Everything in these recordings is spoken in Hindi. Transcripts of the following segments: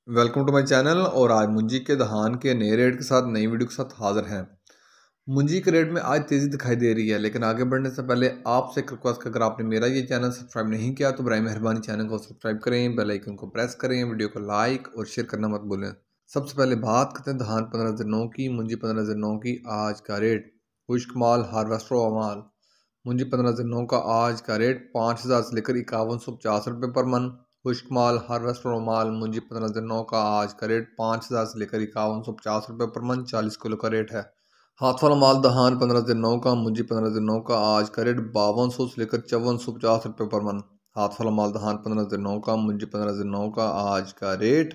Welcome to my channel. और आज मुंजी के दहान के नए रेट के साथ नई वीडियो के साथ हाजिर हैं। मुंजी के रेट में आज तेज़ी दिखाई दे रही है, लेकिन आगे बढ़ने से पहले आपसे एक रिक्वेस्ट है, अगर आपने मेरा ये चैनल सब्सक्राइब नहीं किया तो बराए मेहरबानी चैनल को सब्सक्राइब करें, बेल आइकन को प्रेस करें, वीडियो को लाइक और शेयर करना मत भूलें। सबसे पहले बात करते हैं धान 1509 की, मुंजी 1509 की आज का रेट। खुश्क माल हार्वेस्टर माल मुंजी 1509 का आज का रेट 5000 से लेकर 5150 रुपये पर मन। खुश्क माल हार्वेस्टर और माल मुंजी 1509 का आज का रेट 5000 से लेकर 5150 रुपये पर मन, 40 किलो का रेट है। हाथ वाला माल दहान 1509 का मुंजी 1509 का आज का रेट 5200 से लेकर 5450 रुपये पर मन। हाथ वाला माल दहान 1509 का मुंजी 1509 का आज का रेट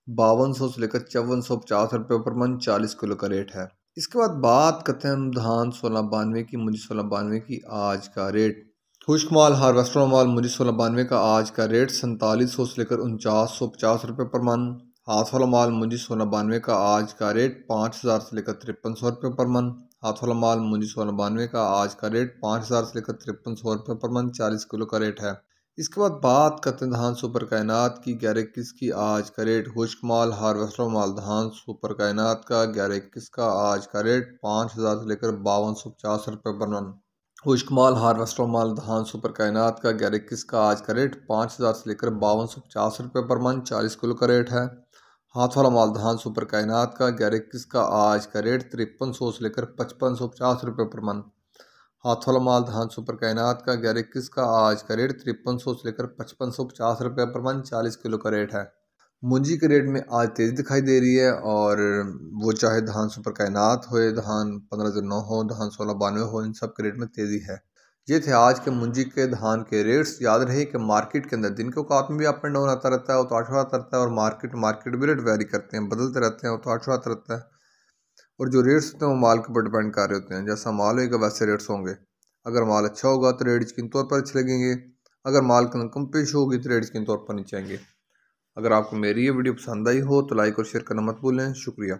5200 से लेकर 5450 रुपये पर मन, 40 किलो का रेट है। इसके बाद बात करते हैं हम धान 1692 की, मुंजी 1692 की आज का रेट। खुश्क माल हार्वेस्टर माल मुंजी 1692 का आज का रेट 4700 से लेकर 4950 रुपये पर मन। हाथ वाला माल मुंजी 1692 का आज का रेट 5000 से लेकर 5300 रुपये पर मन। हाथ वाला माल मुंजी 1692 का आज का रेट 5000 से लेकर 5300 रुपये पर मन, 40 किलो का रेट है। इसके बाद बात करते हैं धान सुपर कायनात की 1121 की आज का रेट। खुश्क माल हार्वेस्टर माल धान सुपर कायनात का 1121 का आज का रेट 5000 से लेकर 5250 रुपये पर मन। खुश्क माल हार्वेस्टर माल धान सुपर कायनात का 1121 का आज का रेट 5000 से लेकर 5250 रुपये पर मन, 40 किलो का रेट है। हाथ वाला माल धान सुपर कायनात का 1121 का आज का रेट 5300 से लेकर 5550 रुपये पर मन। हाथ वाला माल धान सुपर कायनात का 1121 का आज का रेट 5300 से लेकर 5550 रुपये पर मन, 40 किलो का रेट है। मुंजी के रेट में आज तेज़ी दिखाई दे रही है, और वो चाहे धान सुपर कायनात हो, धान 1509 हो, धान 1692 हो, इन सब के रेट में तेज़ी है। ये थे आज के मुंजी के धान के रेट्स। याद रहे कि मार्केट के अंदर दिन के औकात में भी अप एंड डाउन आता रहता है, उतार आता रहता है, और मार्केट भी रेट वेरी करते हैं, बदलते रहते हैं, उतार आता रहता है। और जो रेट्स होते हैं वो माल के ऊपर डिपेंड कर रहे होते हैं। जैसा माल होगा वैसे रेट्स होंगे। अगर माल अच्छा होगा तो रेट यकीनी तौर पर अच्छे लगेंगे, अगर माल कम पेश होगी तो रेट यकीनी तौर पर नीचे आएंगे। अगर आपको मेरी ये वीडियो पसंद आई हो तो लाइक और शेयर करना मत भूलें। शुक्रिया।